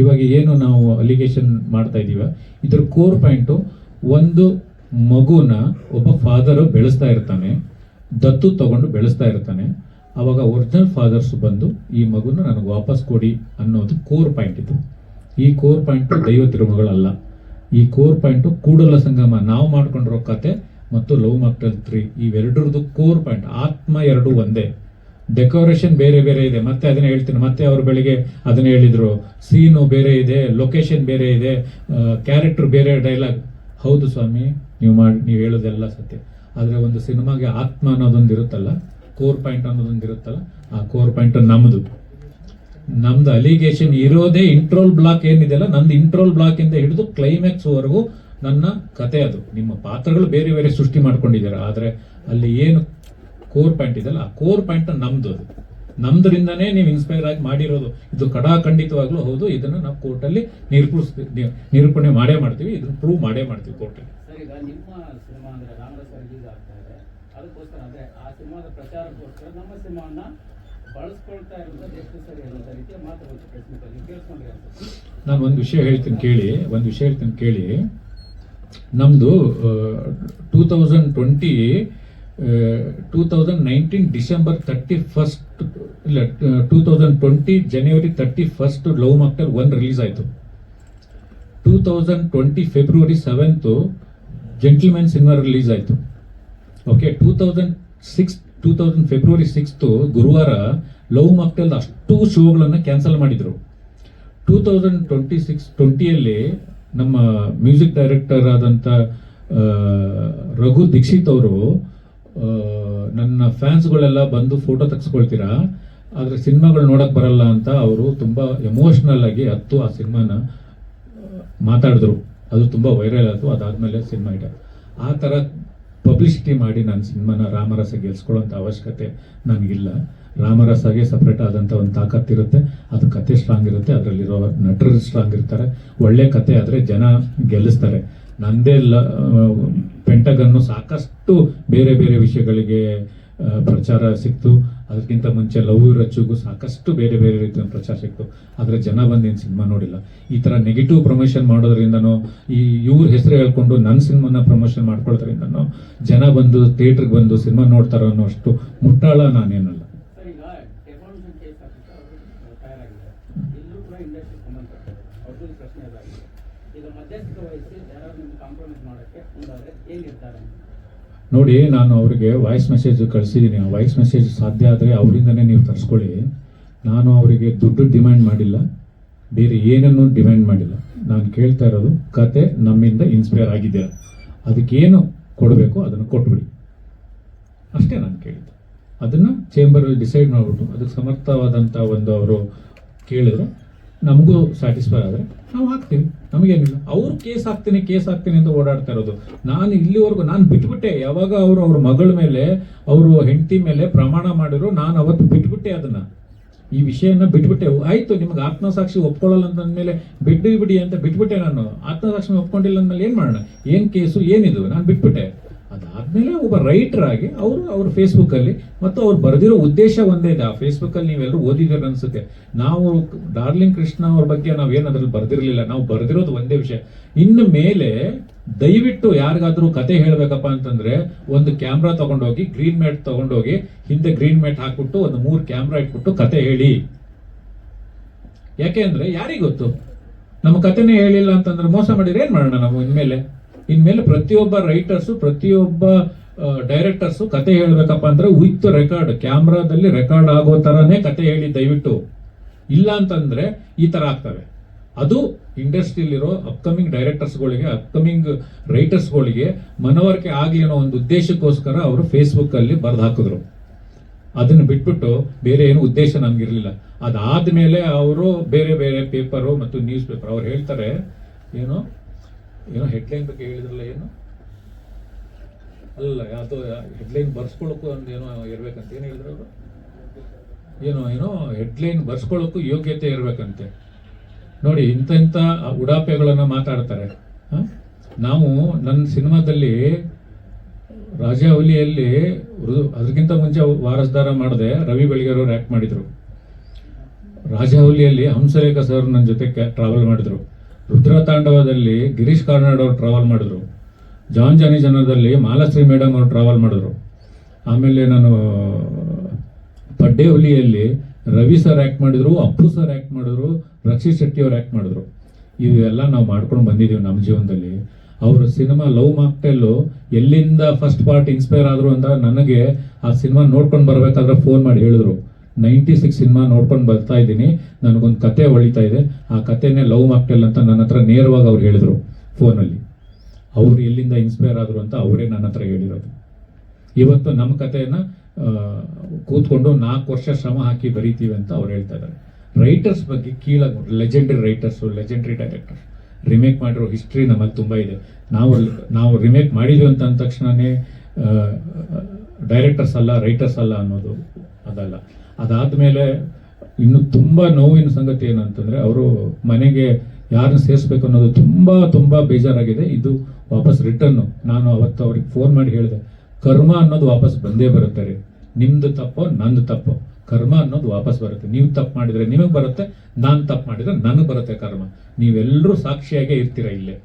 ಇವಾಗ ಏನು ನಾವು ಅಲಿಗೇಷನ್ ಮಾಡ್ತಾ ಇದೀವ, ಇದ್ರ ಕೋರ್ ಪಾಯಿಂಟು, ಒಂದು ಮಗುನ ಒಬ್ಬ ಫಾದರ್ ಬೆಳೆಸ್ತಾ ಇರ್ತಾನೆ, ದತ್ತು ತಗೊಂಡು ಬೆಳೆಸ್ತಾ ಇರ್ತಾನೆ. ಅವಾಗ ಒರಿಜಿನಲ್ ಫಾದರ್ಸ್ ಬಂದು ಈ ಮಗುನ ನನಗೆ ವಾಪಸ್ ಕೊಡಿ ಅನ್ನೋದು ಕೋರ್ ಪಾಯಿಂಟ್. ಇದು ಈ ಕೋರ್ ಪಾಯಿಂಟು ದೈವ ತಿರುಮಗಳಲ್ಲ. ಈ ಕೋರ್ ಪಾಯಿಂಟು ಕೂಡಲ ಸಂಗಮ ನಾವು ಮಾಡ್ಕೊಂಡಿರೋ ಕತೆ ಮತ್ತು ಲವ್ ಮಾಕ್ಟೆಲ್ 3 ಇವೆರಡರದ್ದು ಕೋರ್ ಪಾಯಿಂಟ್. ಆತ್ಮ ಎರಡು ಒಂದೇ, ಡೆಕೋರೇಷನ್ ಬೇರೆ ಬೇರೆ ಇದೆ. ಮತ್ತೆ ಅದನ್ನ ಹೇಳ್ತೀನಿ, ಮತ್ತೆ ಅವರು ಬೆಳಿಗ್ಗೆ ಅದನ್ನ ಹೇಳಿದ್ರು, ಸೀನು ಬೇರೆ ಇದೆ, ಲೊಕೇಶನ್ ಬೇರೆ ಇದೆ, ಕ್ಯಾರೆಕ್ಟರ್ ಬೇರೆ, ಡೈಲಾಗ್. ಹೌದು ಸ್ವಾಮಿ, ನೀವು ಹೇಳೋದೆಲ್ಲ ಸತ್ಯ. ಆದರೆ ಒಂದು ಸಿನಿಮಾಗೆ ಆತ್ಮ ಅನ್ನೋದೊಂದು ಇರುತ್ತಲ್ಲ, ಕೋರ್ ಪಾಯಿಂಟ್ ಅನ್ನೋದೊಂದು ಇರುತ್ತಲ್ಲ, ಆ ಕೋರ್ ಪಾಯಿಂಟ್ ನಮ್ದು ಅಲಿಗೇಷನ್ ಇರೋದೇ ಇಂಟ್ರೋಲ್ ಬ್ಲಾಕ್ ಏನಿದೆಯಲ್ಲ, ನಂದು ಇಂಟ್ರೋಲ್ ಬ್ಲಾಕ್ ಇಂದ ಹಿಡಿದು ಕ್ಲೈಮ್ಯಾಕ್ಸ್ ವರೆಗೂ ನನ್ನ ಕತೆ. ಅದು ನಿಮ್ಮ ಪಾತ್ರಗಳು ಬೇರೆ ಬೇರೆ ಸೃಷ್ಟಿ ಮಾಡ್ಕೊಂಡಿದ್ದಾರೆ, ಆದರೆ ಅಲ್ಲಿ ಏನು ಕೋರ್ ಪಾಯಿಂಟ್ ಇದೆಯಲ್ಲ, ಆ ಕೋರ್ ಪಾಯಿಂಟ್ ನಮ್ದು. ಅದು ನಮ್ದರಿಂದನೇ ನೀವು ಇನ್ಸ್ಪೈರ್ ಆಗಿ ಮಾಡಿರೋದು. ಇದು ಖಂಡಿತವಾಗ್ಲೂ ಹೌದು. ಇದನ್ನ ನಾವು ಕೋರ್ಟಲ್ಲಿ ನಿರೂಪಣೆ ಮಾಡೇ ಮಾಡ್ತೀವಿ, ಇದನ್ನ ಪ್ರೂವ್ ಮಾಡೇ ಮಾಡ್ತೀವಿ ಕೋರ್ಟಲ್ಲಿ. ಈಗ ನಿಮ್ಮ ಸಿನಿಮಾ ಅಂದ್ರೆ ರಾಮರಸ ರಿಲೀಸ್ ಆಗ್ತಾ ಇದೆ, ಅದಕ್ಕೋಸ್ಕರ ಅಂದ್ರೆ ಆ ಸಿನಿಮಾದ ಪ್ರಚಾರಕ್ಕೋಸ್ಕರ ನಮ್ಮ ಸಿನಿಮಾವನ್ನ ಬಳಸ್ಕೊಳ್ತಾ ಇರೋದು ಎಷ್ಟು ಸರಿ ಅನ್ನೋ ರೀತಿಯ ಮಾತುಗಳು ಪ್ರಶ್ನೆಗಳಲ್ಲಿ ಕೇಳಿಸ್ಕೊಂಡ್ರೆ ಅಂತ. ನಾನು ಒಂದು ವಿಷಯ ಹೇಳ್ತೀನಿ ಕೇಳಿ. ನಮ್ದು 2019 ಡಿಸೆಂಬರ್ 31 ಇಲ್ಲ 2020 ಜನವರಿ 31 ಲವ್ ಮಾಕ್ಟೆಲ್ 1 ರಿಲೀಸ್ ಆಯಿತು. 2020 ಫೆಬ್ರವರಿ 7 ಜೆಂಟಲ್ಮ್ಯಾನ್ ಸಿನಿಮಾ ರಿಲೀಸ್ ಆಯಿತು. ಓಕೆ, 2000 ಫೆಬ್ರವರಿ 6 ಗುರುವಾರ ಲವ್ ಮಾಕ್ಟೆಲ್ ಅಷ್ಟು ಶೋಗಳನ್ನು ಕ್ಯಾನ್ಸಲ್ ಮಾಡಿದ್ರು. 2020 ನಮ್ಮ ಮ್ಯೂಸಿಕ್ ಡೈರೆಕ್ಟರ್ ಆದಂಥ ರಘು ದೀಕ್ಷಿತ್ ಅವರು, ನನ್ನ ಫ್ಯಾನ್ಸ್ಗಳೆಲ್ಲ ಬಂದು ಫೋಟೋ ತೆಗೆಸ್ಕೊಳ್ತೀರಾ, ಆದರೆ ಸಿನಿಮಾಗಳು ನೋಡಕ್ ಬರಲ್ಲ ಅಂತ ಅವರು ತುಂಬಾ ಎಮೋಷನಲ್ ಆಗಿ ಆ ಸಿನಿಮಾನ ಮಾತಾಡಿದ್ರು. ಅದು ತುಂಬಾ ವೈರಲ್ ಆಯಿತು. ಅದಾದ್ಮೇಲೆ ಸಿನಿಮಾ ಇದೆ. ಆ ಥರ ಪಬ್ಲಿಸಿಟಿ ಮಾಡಿ ನನ್ನ ಸಿನಿಮಾನ ರಾಮರಸ ಗೆಲ್ಸ್ಕೊಳ್ಳೋಂಥ ಅವಶ್ಯಕತೆ ನನಗಿಲ್ಲ. ರಾಮರಸಗೆ ಸಪ್ರೇಟ್ ಆದಂಥ ಒಂದು ತಾಕತ್ತಿರುತ್ತೆ. ಅದು ಕತೆ ಸ್ಟ್ರಾಂಗ್ ಇರುತ್ತೆ, ಅದರಲ್ಲಿರೋ ನಟರು ಸ್ಟ್ರಾಂಗ್ ಇರ್ತಾರೆ. ಒಳ್ಳೆ ಕತೆ ಆದರೆ ಜನ ಗೆಲ್ಲಿಸ್ತಾರೆ. ನಂದೇ ಪೆಂಟಗನ್ನು ಸಾಕಷ್ಟು ಬೇರೆ ಬೇರೆ ವಿಷಯಗಳಿಗೆ ಪ್ರಚಾರ ಸಿಕ್ತು. ಅದಕ್ಕಿಂತ ಮುಂಚೆ ಲವ್ ರಚ್ಚುಗೂ ಸಾಕಷ್ಟು ಬೇರೆ ಬೇರೆ ರೀತಿಯ ಪ್ರಚಾರ ಸಿಕ್ತು. ಆದರೆ ಜನ ಬಂದು ಏನು ಸಿನಿಮಾ ನೋಡಿಲ್ಲ. ಈ ಥರ ನೆಗೆಟಿವ್ ಪ್ರಮೋಷನ್ ಮಾಡೋದ್ರಿಂದನೋ, ಇವ್ರ ಹೆಸರು ಹೇಳ್ಕೊಂಡು ನನ್ನ ಸಿನಿಮಾನ ಪ್ರಮೋಷನ್ ಮಾಡ್ಕೊಳ್ಳೋದ್ರಿಂದನೋ ಜನ ಬಂದು ಥಿಯೇಟ್ರಿಗೆ ಬಂದು ಸಿನಿಮಾ ನೋಡ್ತಾರೋ ಅನ್ನೋ ಅಷ್ಟು ಮುಟ್ಟಾಳ ನಾನೇನಲ್ಲ. ನೋಡಿ, ನಾನು ಅವರಿಗೆ ವಾಯ್ಸ್ ಮೆಸೇಜ್ ಕಳಿಸಿದ್ದೀನಿ. ಆ ವಾಯ್ಸ್ ಮೆಸೇಜ್ ಸಾಧ್ಯ ಆದರೆ ಅವರಿಂದನೇ ನೀವು ತರಿಸ್ಕೊಳ್ಳಿ. ನಾನು ಅವರಿಗೆ ದುಡ್ಡು ಡಿಮ್ಯಾಂಡ್ ಮಾಡಿಲ್ಲ, ಬೇರೆ ಏನನ್ನೂ ಡಿಮ್ಯಾಂಡ್ ಮಾಡಿಲ್ಲ. ನಾನು ಕೇಳ್ತಾ ಇರೋದು, ಕತೆ ನಮ್ಮಿಂದ ಇನ್ಸ್ಪೈರ್ ಆಗಿದೆ, ಅದಕ್ಕೇನು ಕೊಡಬೇಕು ಅದನ್ನು ಕೊಟ್ಬಿಡಿ, ಅಷ್ಟೇ ನಾನು ಕೇಳಿದ್ದು. ಅದನ್ನು ಚೇಂಬರಲ್ಲಿ ಡಿಸೈಡ್ ಮಾಡಿಬಿಟ್ಟು ಅದಕ್ಕೆ ಸಮರ್ಥವಾದಂಥ ಒಂದು ಅವರು ಕೇಳಿದ್ರೆ, ನಮಗೂ ಸ್ಯಾಟಿಸ್ಫೈ ಆದರೆ ನಾವು ಹಾಕ್ತೀವಿ, ನಮಗೇನಿಲ್ಲ. ಅವ್ರು ಕೇಸ್ ಹಾಕ್ತೀನಿ ಅಂತ ಓಡಾಡ್ತಾ ಇರೋದು. ನಾನು ಇಲ್ಲಿವರೆಗೂ ನಾನು ಬಿಟ್ಬಿಟ್ಟೆ. ಯಾವಾಗ ಅವ್ರ ಮಗಳ ಮೇಲೆ, ಅವರು ಹೆಂಡತಿ ಮೇಲೆ ಪ್ರಮಾಣ ಮಾಡಿದ್ರು, ನಾನು ಅವತ್ತು ಬಿಟ್ಬಿಟ್ಟೆ. ಅದನ್ನ, ಈ ವಿಷಯನ ಬಿಟ್ಬಿಟ್ಟೆ. ಆಯ್ತು, ನಿಮ್ಗೆ ಆತ್ಮಸಾಕ್ಷಿ ಒಪ್ಕೊಳ್ಳಲ್ಲ ಅಂತಂದ್ಮೇಲೆ ಬಿಡಿ ಅಂತ ಬಿಟ್ಬಿಟ್ಟೆ. ನಾನು ಆತ್ಮಸಾಕ್ಷಿ ಒಪ್ಕೊಂಡಿಲ್ಲ ಅಂದ್ಮೇಲೆ ಏನ್ ಮಾಡೋಣ, ಏನ್ ಕೇಸು ಏನಿದು, ನಾನು ಬಿಟ್ಬಿಟ್ಟೆ. ಅದಾದ್ಮೇಲೆ ಒಬ್ಬ ರೈಟರ್ ಆಗಿ ಅವ್ರ ಫೇಸ್ಬುಕ್ ಅಲ್ಲಿ, ಮತ್ತು ಅವ್ರು ಬರೆದಿರೋ ಉದ್ದೇಶ ಒಂದೇ ಇದೆ. ಆ ಫೇಸ್ಬುಕ್ ಅಲ್ಲಿ ನೀವೆಲ್ಲರೂ ಓದಿದಾರೆ ಅನ್ಸುತ್ತೆ. ನಾವು ಡಾರ್ಲಿಂಗ್ ಕೃಷ್ಣ ಅವ್ರ ಬಗ್ಗೆ ನಾವೇನು ಅದ್ರಲ್ಲಿ ಬರ್ದಿರ್ಲಿಲ್ಲ. ನಾವು ಬರ್ದಿರೋದು ಒಂದೇ ವಿಷಯ. ಇನ್ನು ಮೇಲೆ ದಯವಿಟ್ಟು ಯಾರಿಗಾದ್ರೂ ಕತೆ ಹೇಳ್ಬೇಕಪ್ಪ ಅಂತಂದ್ರೆ, ಒಂದು ಕ್ಯಾಮ್ರಾ ತಗೊಂಡೋಗಿ, ಗ್ರೀನ್ ಮ್ಯಾಟ್ ತಗೊಂಡೋಗಿ, ಹಿಂದೆ ಗ್ರೀನ್ ಮ್ಯಾಟ್ ಹಾಕ್ಬಿಟ್ಟು ಒಂದು 3 ಕ್ಯಾಮ್ರಾ ಇಟ್ಬಿಟ್ಟು ಕತೆ ಹೇಳಿ. ಯಾಕೆ ಅಂದ್ರೆ ಯಾರಿಗ್ ಗೊತ್ತು, ನಮ್ಮ ಕತೆನೇ ಹೇಳಿಲ್ಲ ಅಂತಂದ್ರೆ ಮೋಸ ಮಾಡಿದ್ರೆ ಏನ್ ಮಾಡೋಣ ನಾವು? ಇನ್ಮೇಲೆ ಪ್ರತಿಯೊಬ್ಬ ರೈಟರ್ಸು, ಪ್ರತಿಯೊಬ್ಬ ಡೈರೆಕ್ಟರ್ಸು ಕತೆ ಹೇಳ್ಬೇಕಪ್ಪ ಅಂದ್ರೆ ವಿತ್ ರೆಕಾರ್ಡ್, ಕ್ಯಾಮ್ರಾದಲ್ಲಿ ರೆಕಾರ್ಡ್ ಆಗೋ ತರನೇ ಕತೆ ಹೇಳಿ ದಯವಿಟ್ಟು. ಇಲ್ಲ ಅಂತಂದ್ರೆ ಈ ತರ ಆಗ್ತವೆ. ಅದು ಇಂಡಸ್ಟ್ರಿಯಲ್ಲಿರೋ ಅಪ್ಕಮಿಂಗ್ ಡೈರೆಕ್ಟರ್ಸ್ಗಳಿಗೆ, ಅಪ್ಕಮಿಂಗ್ ರೈಟರ್ಸ್ಗಳಿಗೆ ಮನವರಿಕೆ ಆಗ್ಲಿ ಅನ್ನೋ ಒಂದು ಉದ್ದೇಶಕ್ಕೋಸ್ಕರ ಅವರು ಫೇಸ್ಬುಕ್ ಅಲ್ಲಿ ಬರೆದು ಹಾಕಿದ್ರು. ಅದನ್ನ ಬಿಟ್ಬಿಟ್ಟು ಬೇರೆ ಏನು ಉದ್ದೇಶ ನಮ್ಗಿರ್ಲಿಲ್ಲ. ಅದಾದ್ಮೇಲೆ ಅವರು ಬೇರೆ ಬೇರೆ ಪೇಪರು ಮತ್ತು ನ್ಯೂಸ್ ಪೇಪರ್ ಅವ್ರು ಹೇಳ್ತಾರೆ, ಏನೋ ಹೆಡ್ಲೈನ್ ಬಗ್ಗೆ ಹೇಳಿದ್ರಲ್ಲ, ಏನು ಅಲ್ಲ, ಯಾವ್ದೋ ಹೆಡ್ಲೈನ್ ಬರ್ಸ್ಕೊಳಕ್ಕೂ ಒಂದು ಏನೋ ಇರ್ಬೇಕಂತ ಏನು ಹೇಳಿದ್ರು ಅವರು, ಏನೋ ಹೆಡ್ಲೈನ್ ಬರ್ಸ್ಕೊಳಕ್ಕೂ ಯೋಗ್ಯತೆ ಇರ್ಬೇಕಂತೆ. ನೋಡಿ, ಇಂಥ ಉಡಾಪೆಗಳನ್ನ ಮಾತಾಡ್ತಾರೆ. ನಾವು ನನ್ನ ಸಿನಿಮಾದಲ್ಲಿ ರಾಜಾವಲಿಯಲ್ಲಿ ಅದಕ್ಕಿಂತ ಮುಂಚೆ ವಾರಸ್ದಾರ ಮಾಡಿದೆ, ರವಿ ಬೆಳಗೆರೆ ಅವ್ರು ಆಕ್ಟ್ ಮಾಡಿದ್ರು. ರಾಜಹೌಲಿಯಲ್ಲಿ ಹಂಸಲೇಖ ಸರ್ ನನ್ನ ಜೊತೆ ಟ್ರಾವೆಲ್ ಮಾಡಿದ್ರು. ರುದ್ರತಾಂಡವದಲ್ಲಿ ಗಿರೀಶ್ ಕಾರ್ನಾಡ್ ಅವರು ಟ್ರಾವೆಲ್ ಮಾಡಿದ್ರು. ಜಾನ್ ಜಾನಿ ಜನದಲ್ಲಿ ಮಾಲಾಶ್ರೀ ಮೇಡಮ್ ಅವರು ಟ್ರಾವೆಲ್ ಮಾಡಿದ್ರು. ಆಮೇಲೆ ನಾನು ಪಡ್ಡೆ ಹುಲಿಯಲ್ಲಿ ರವಿ ಸರ್ ಆ್ಯಕ್ಟ್ ಮಾಡಿದ್ರು, ಅಪ್ಪು ಸರ್ ಆ್ಯಕ್ಟ್ ಮಾಡಿದ್ರು, ರಕ್ಷಿತ್ ಶೆಟ್ಟಿ ಅವ್ರು ಆ್ಯಕ್ಟ್ ಮಾಡಿದ್ರು. ಇವೆಲ್ಲ ನಾವು ಮಾಡ್ಕೊಂಡು ಬಂದಿದ್ದೀವಿ ನಮ್ಮ ಜೀವನದಲ್ಲಿ. ಅವರ ಸಿನಿಮಾ ಲವ್ ಮಾಕ್ಟೆಲ್ಲು ಎಲ್ಲಿಂದ ಫಸ್ಟ್ ಪಾರ್ಟ್ ಇನ್ಸ್ಪೈರ್ ಆದರು ಅಂತ ನನಗೆ ಆ ಸಿನಿಮಾ ನೋಡ್ಕೊಂಡು ಬರಬೇಕಾದ್ರೆ ಫೋನ್ ಮಾಡಿ ಹೇಳಿದ್ರು. 96 ಸಿನಿಮಾ ನೋಡ್ಕೊಂಡು ಬರ್ತಾ ಇದ್ದೀನಿ, ನನಗೊಂದು ಕತೆ ಹೊಳಿತಾ ಇದೆ, ಆ ಕತೆನೇ ಲವ್ ಮಾಕ್ಟೆಲ್ ಅಂತ ನನ್ನ ಹತ್ರ ನೇರವಾಗಿ ಅವ್ರು ಹೇಳಿದರು ಫೋನಲ್ಲಿ. ಅವರು ಎಲ್ಲಿಂದ ಇನ್ಸ್ಪೈರ್ ಆದರು ಅಂತ ಅವರೇ ನನ್ನ ಹತ್ರ ಹೇಳಿರೋದು. ಇವತ್ತು ನಮ್ಮ ಕಥೆಯನ್ನು ಕೂತ್ಕೊಂಡು 4 ವರ್ಷ ಶ್ರಮ ಹಾಕಿ ಬರೀತೀವಿ ಅಂತ ಅವ್ರು ಹೇಳ್ತಾ ಇದ್ದಾರೆ. ರೈಟರ್ಸ್ ಬಗ್ಗೆ ಕೀಳಾಗಿ legendary writers, legendary directors remake ಮಾಡಿರೋ ಹಿಸ್ಟ್ರಿ ನಮ್ಮಲ್ಲಿ ತುಂಬ ಇದೆ. ನಾವು ರಿಮೇಕ್ ಮಾಡಿದ್ವಿ ಅಂತ ಅಂದ ತಕ್ಷಣವೇ ಡೈರೆಕ್ಟರ್ಸ್ ಅಲ್ಲ, ರೈಟರ್ಸ್ ಅಲ್ಲ ಅನ್ನೋದು ಅದಲ್ಲ. ಅದಾದಮೇಲೆ ಇನ್ನು ತುಂಬ ನೋವಿನ ಸಂಗತಿ ಏನಂತಂದರೆ, ಅವರು ಮನೆಗೆ ಯಾರನ್ನ ಸೇರಿಸ್ಬೇಕು ಅನ್ನೋದು ತುಂಬ ತುಂಬ ಬೇಜಾರಾಗಿದೆ. ಇದು ವಾಪಸ್ ರಿಟರ್ನು. ನಾನು ಅವತ್ತು ಅವ್ರಿಗೆ ಫೋನ್ ಮಾಡಿ ಹೇಳಿದೆ, ಕರ್ಮ ಅನ್ನೋದು ವಾಪಸ್ ಬಂದೇ ಬರುತ್ತೆ ರೀ. ನಿಮ್ದು ತಪ್ಪೋ ನಂದು ತಪ್ಪೋ, ಕರ್ಮ ಅನ್ನೋದು ವಾಪಸ್ ಬರುತ್ತೆ. ನೀವು ತಪ್ಪು ಮಾಡಿದರೆ ನಿಮಗೆ ಬರುತ್ತೆ, ನಾನು ತಪ್ಪು ಮಾಡಿದರೆ ನನಗೆ ಬರುತ್ತೆ ಕರ್ಮ. ನೀವೆಲ್ಲರೂ ಸಾಕ್ಷಿಯಾಗೇ ಇರ್ತೀರ ಇಲ್ಲೇ.